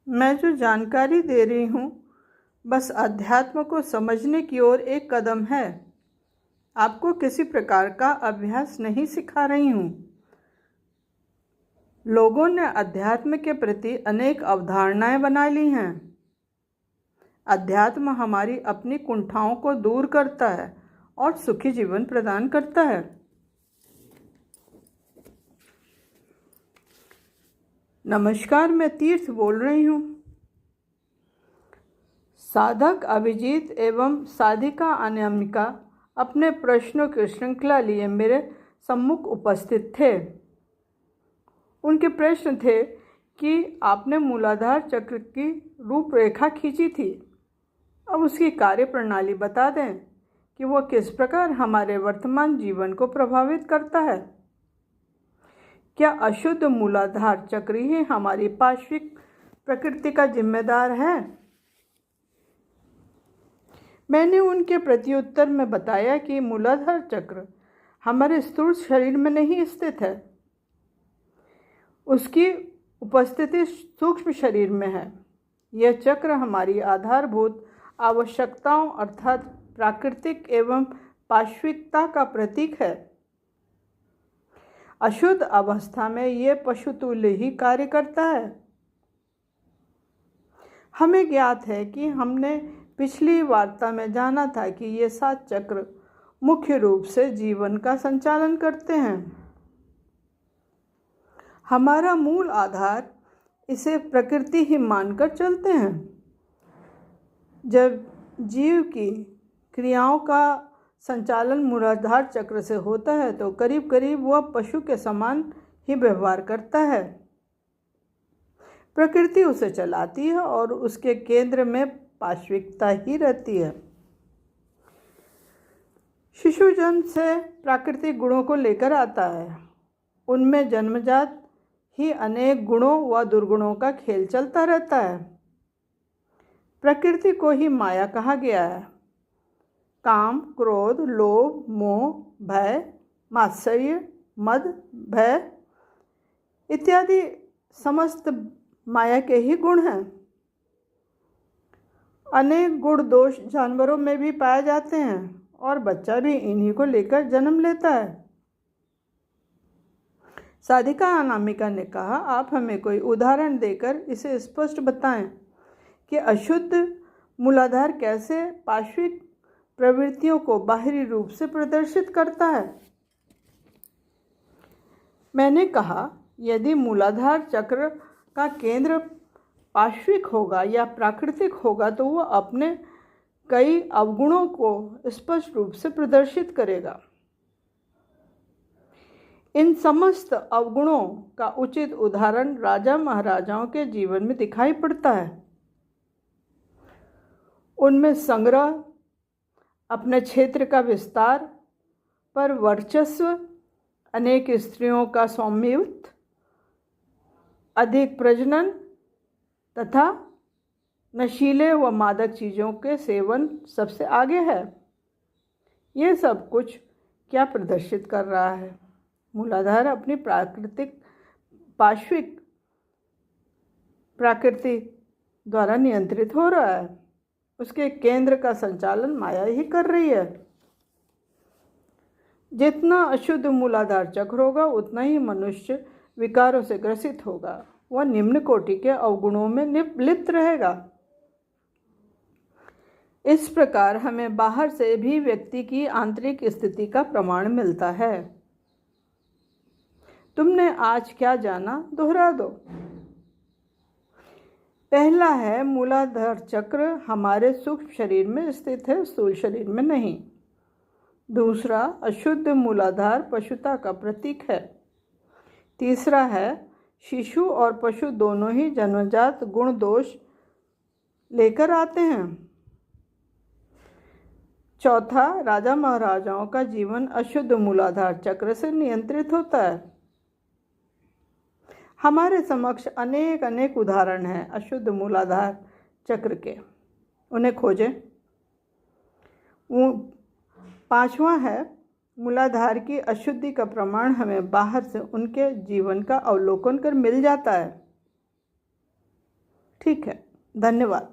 मैं जो जानकारी दे रही हूँ बस अध्यात्म को समझने की ओर एक कदम है। आपको किसी प्रकार का अभ्यास नहीं सिखा रही हूँ। लोगों ने अध्यात्म के प्रति अनेक अवधारणाएं बना ली हैं। अध्यात्म हमारी अपनी कुंठाओं को दूर करता है और सुखी जीवन प्रदान करता है। नमस्कार, मैं तीर्थ बोल रही हूँ। साधक अभिजीत एवं साधिका अनामिका अपने प्रश्नों की श्रृंखला लिए मेरे सम्मुख उपस्थित थे। उनके प्रश्न थे कि आपने मूलाधार चक्र की रूपरेखा खींची थी, अब उसकी कार्यप्रणाली बता दें कि वह किस प्रकार हमारे वर्तमान जीवन को प्रभावित करता है। क्या अशुद्ध मूलाधार चक्र ही हमारी पार्श्विक प्रकृति का जिम्मेदार है? मैंने उनके प्रत्युत्तर में बताया कि मूलाधार चक्र हमारे स्थूल शरीर में नहीं स्थित है, उसकी उपस्थिति सूक्ष्म शरीर में है। यह चक्र हमारी आधारभूत आवश्यकताओं अर्थात प्राकृतिक एवं पार्श्विकता का प्रतीक है। अशुद्ध अवस्था में यह पशुतुल्य ही कार्य करता है। हमें ज्ञात है कि हमने पिछली वार्ता में जाना था कि ये 7 चक्र मुख्य रूप से जीवन का संचालन करते हैं। हमारा मूल आधार इसे प्रकृति ही मानकर चलते हैं। जब जीव की क्रियाओं का संचालन मूलाधार चक्र से होता है तो करीब करीब वह पशु के समान ही व्यवहार करता है। प्रकृति उसे चलाती है और उसके केंद्र में पार्श्विकता ही रहती है। शिशु जन्म से प्राकृतिक गुणों को लेकर आता है। उनमें जन्मजात ही अनेक गुणों व दुर्गुणों का खेल चलता रहता है। प्रकृति को ही माया कहा गया है। काम, क्रोध, लोभ, मोह, भय, मात्सर्य, मद, भय इत्यादि समस्त माया के ही गुण हैं। अनेक गुण दोष जानवरों में भी पाए जाते हैं और बच्चा भी इन्हीं को लेकर जन्म लेता है। साधिका अनामिका ने कहा, आप हमें कोई उदाहरण देकर इसे स्पष्ट बताएं कि अशुद्ध मूलाधार कैसे पार्श्विक प्रवृत्तियों को बाहरी रूप से प्रदर्शित करता है। मैंने कहा, यदि मूलाधार चक्र का केंद्र पार्श्विक होगा या प्राकृतिक होगा तो वह अपने कई अवगुणों को स्पष्ट रूप से प्रदर्शित करेगा। इन समस्त अवगुणों का उचित उदाहरण राजा महाराजाओं के जीवन में दिखाई पड़ता है। उनमें संग्रह, अपने क्षेत्र का विस्तार पर वर्चस्व, अनेक स्त्रियों का स्वामित्व, अधिक प्रजनन तथा नशीले व मादक चीज़ों के सेवन सबसे आगे है। ये सब कुछ क्या प्रदर्शित कर रहा है? मूलाधार अपनी पार्श्विक प्रकृति द्वारा नियंत्रित हो रहा है। उसके केंद्र का संचालन माया ही कर रही है। जितना अशुद्ध मूलाधार चक्र होगा उतना ही मनुष्य विकारों से ग्रसित होगा। वह निम्न कोटि के अवगुणों में लिप्त रहेगा। इस प्रकार हमें बाहर से भी व्यक्ति की आंतरिक स्थिति का प्रमाण मिलता है। तुमने आज क्या जाना, दोहरा दो। पहला है, मूलाधार चक्र हमारे सूक्ष्म शरीर में स्थित है, स्थूल शरीर में नहीं। दूसरा, अशुद्ध मूलाधार पशुता का प्रतीक है। तीसरा है, शिशु और पशु दोनों ही जन्मजात गुण दोष लेकर आते हैं। चौथा, राजा महाराजाओं का जीवन अशुद्ध मूलाधार चक्र से नियंत्रित होता है। हमारे समक्ष अनेक उदाहरण हैं अशुद्ध मूलाधार चक्र के, उन्हें खोजें। पांचवा है, मूलाधार की अशुद्धि का प्रमाण हमें बाहर से उनके जीवन का अवलोकन कर मिल जाता है। ठीक है, धन्यवाद।